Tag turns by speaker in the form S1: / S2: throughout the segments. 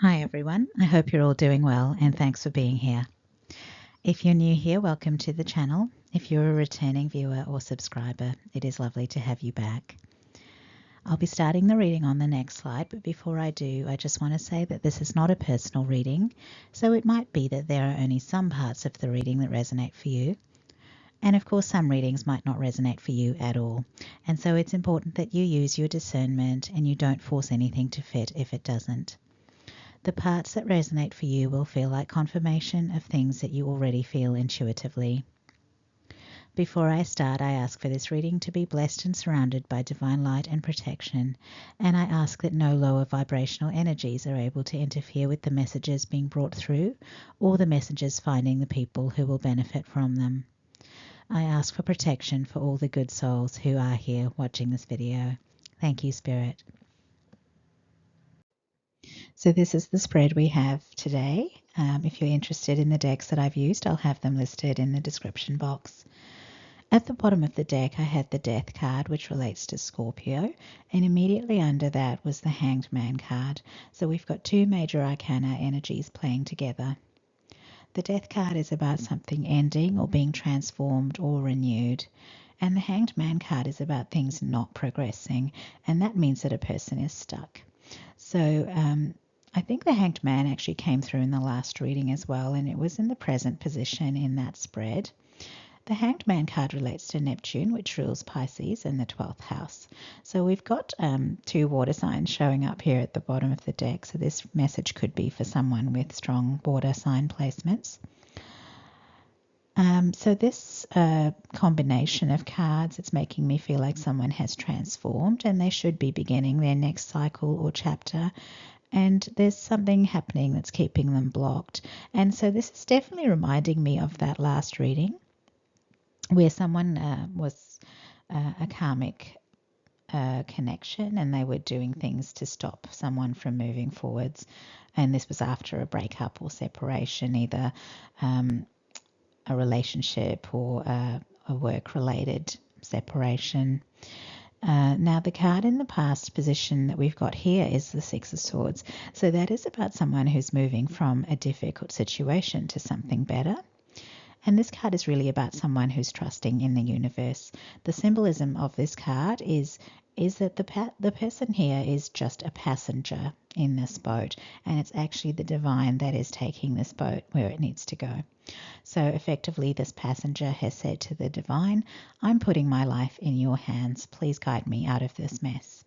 S1: Hi everyone, I hope you're all doing well and thanks for being here. If you're new here, welcome to the channel. If you're a returning viewer or subscriber, it is lovely to have you back. I'll be starting the reading on the next slide, but before I do, I just want to say that this is not a personal reading, so it might be that there are only some parts of the reading that resonate for you. And of course, some readings might not resonate for you at all. And so it's important that you use your discernment and you don't force anything to fit if it doesn't. The parts that resonate for you will feel like confirmation of things that you already feel intuitively. Before I start, I ask for this reading to be blessed and surrounded by divine light and protection, and I ask that no lower vibrational energies are able to interfere with the messages being brought through or the messages finding the people who will benefit from them. I ask for protection for all the good souls who are here watching this video. Thank you, Spirit. So this is the spread we have today. If you're interested in the decks that I've used, I'll have them listed in the description box. At the bottom of the deck, I had the Death card, which relates to Scorpio, and immediately under that was the Hanged Man card. So we've got two major arcana energies playing together. The Death card is about something ending or being transformed or renewed. And the Hanged Man card is about things not progressing, and that means that a person is stuck. So I think the Hanged Man actually came through in the last reading as well, and it was in the present position in that spread. The Hanged Man card relates to Neptune, which rules Pisces in the 12th house. So we've got two water signs showing up here at the bottom of the deck. So this message could be for someone with strong water sign placements. So this combination of cards, it's making me feel like someone has transformed and they should be beginning their next cycle or chapter. And there's something happening that's keeping them blocked. And so this is definitely reminding me of that last reading where someone was a karmic connection and they were doing things to stop someone from moving forwards. And this was after a breakup or separation, either a relationship or a work-related separation. Now the card in the past position that we've got here is the Six of Swords. So that is about someone who's moving from a difficult situation to something better. And this card is really about someone who's trusting in the universe. The symbolism of this card is that the person here is just a passenger in this boat, and it's actually the divine that is taking this boat where it needs to go. So effectively, this passenger has said to the divine, I'm putting my life in your hands. Please guide me out of this mess.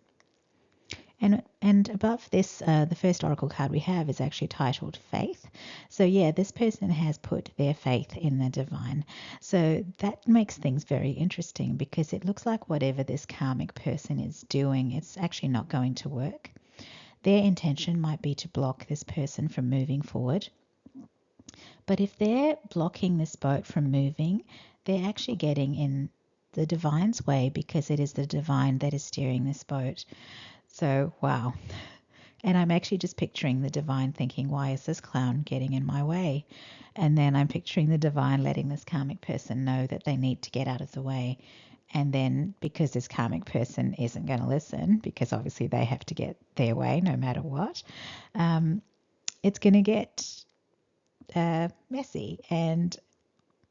S1: And above this, the first oracle card we have is actually titled Faith. So yeah, this person has put their faith in the divine. So that makes things very interesting because it looks like whatever this karmic person is doing, it's actually not going to work. Their intention might be to block this person from moving forward. But if they're blocking this boat from moving, they're actually getting in the divine's way because it is the divine that is steering this boat. So, wow. And I'm actually just picturing the divine thinking, why is this clown getting in my way? And then I'm picturing the divine letting this karmic person know that they need to get out of the way. And then because this karmic person isn't going to listen, because obviously they have to get their way no matter what, it's going to get messy. And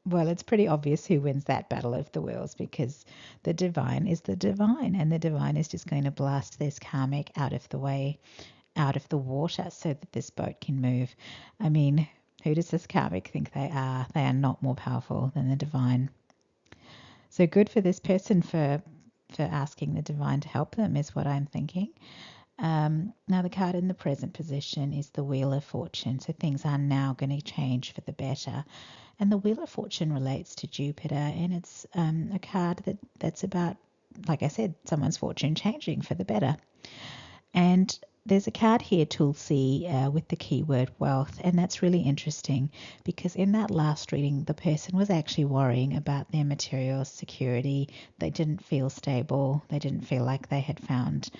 S1: well, it's pretty obvious who wins that battle of the wills because the divine is the divine, and the divine is just going to blast this karmic out of the way, out of the water, so that this boat can move. I mean, who does this karmic think they are? They are not more powerful than the divine. So good for this person for asking the divine to help them is what I'm thinking. Now the card in the present position is the Wheel of Fortune. So things are now going to change for the better. And the Wheel of Fortune relates to Jupiter, and it's a card that's about, like I said, someone's fortune changing for the better. And there's a card here, Tulsi, with the keyword wealth, and that's really interesting because in that last reading, the person was actually worrying about their material security. They didn't feel stable. They didn't feel like they had found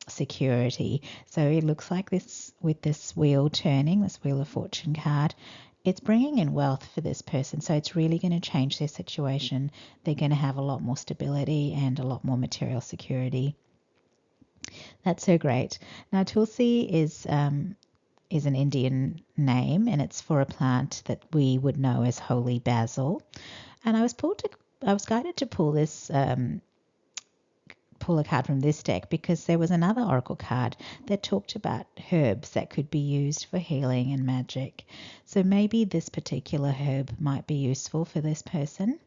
S1: security. So it looks like this, with this wheel turning, this Wheel of Fortune card, it's bringing in wealth for this person. So it's really going to change their situation. They're going to have a lot more stability and a lot more material security. That's so great. Now, Tulsi is an Indian name, and it's for a plant that we would know as holy basil. And I was guided to pull a card from this deck because there was another oracle card that talked about herbs that could be used for healing and magic. So maybe this particular herb might be useful for this person.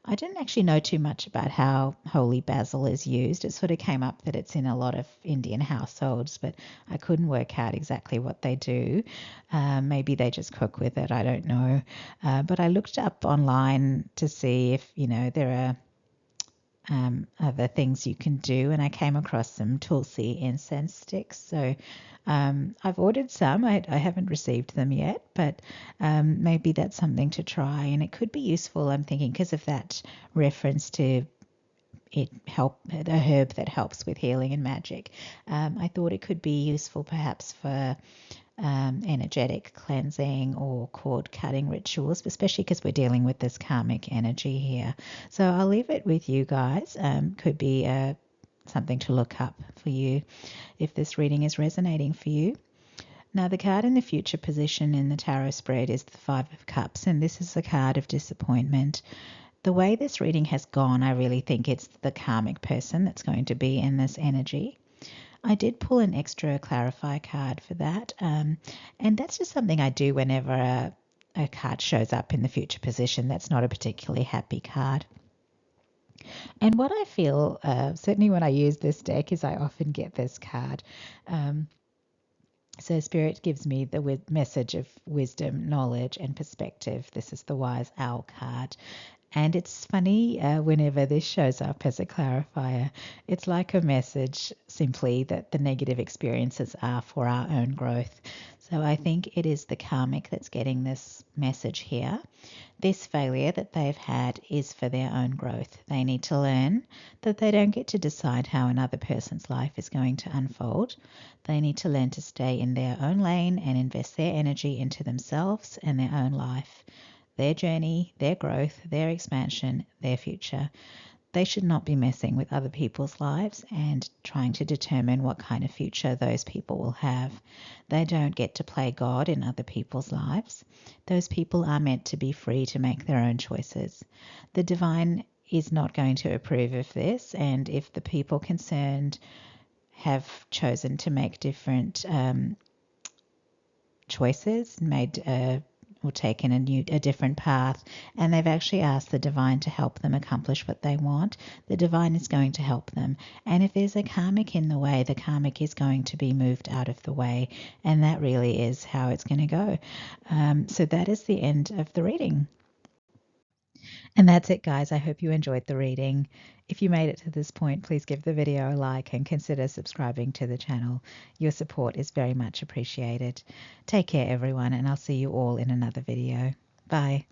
S1: I didn't actually know too much about how holy basil is used. It sort of came up that it's in a lot of Indian households, but I couldn't work out exactly what they do. Maybe they just cook with it. I don't know. But I looked up online to see if, there are other things you can do, and I came across some Tulsi incense sticks. So I've ordered some. I haven't received them yet, but maybe that's something to try, and it could be useful, I'm thinking, because of that reference to the herb that helps with healing and magic. I thought it could be useful perhaps for energetic cleansing or cord cutting rituals, especially because we're dealing with this karmic energy here. So I'll leave it with you guys. Could be something to look up for you if this reading is resonating for you. Now, the card in the future position in the tarot spread is the Five of Cups, and this is a card of disappointment. The way this reading has gone, I really think it's the karmic person that's going to be in this energy. I did pull an extra clarify card for that, and that's just something I do whenever a card shows up in the future position that's not a particularly happy card. And what I feel, certainly when I use this deck, is I often get this card. So Spirit gives me the message of wisdom, knowledge, and perspective. This is the Wise Owl card. And it's funny whenever this shows up as a clarifier, it's like a message simply that the negative experiences are for our own growth. So I think it is the karmic that's getting this message here. This failure that they've had is for their own growth. They need to learn that they don't get to decide how another person's life is going to unfold. They need to learn to stay in their own lane and invest their energy into themselves and their own life. Their journey, their growth, their expansion, their future. They should not be messing with other people's lives and trying to determine what kind of future those people will have. They don't get to play God in other people's lives. Those people are meant to be free to make their own choices. The divine is not going to approve of this, and if the people concerned have chosen to make different choices, or taken a different path, and they've actually asked the divine to help them accomplish what they want, the divine is going to help them. And if there's a karmic in the way, the karmic is going to be moved out of the way, and that really is how it's going to go. So that is the end of the reading. And that's it, guys. I hope you enjoyed the reading. If you made it to this point, please give the video a like and consider subscribing to the channel. Your support is very much appreciated. Take care, everyone, and I'll see you all in another video. Bye.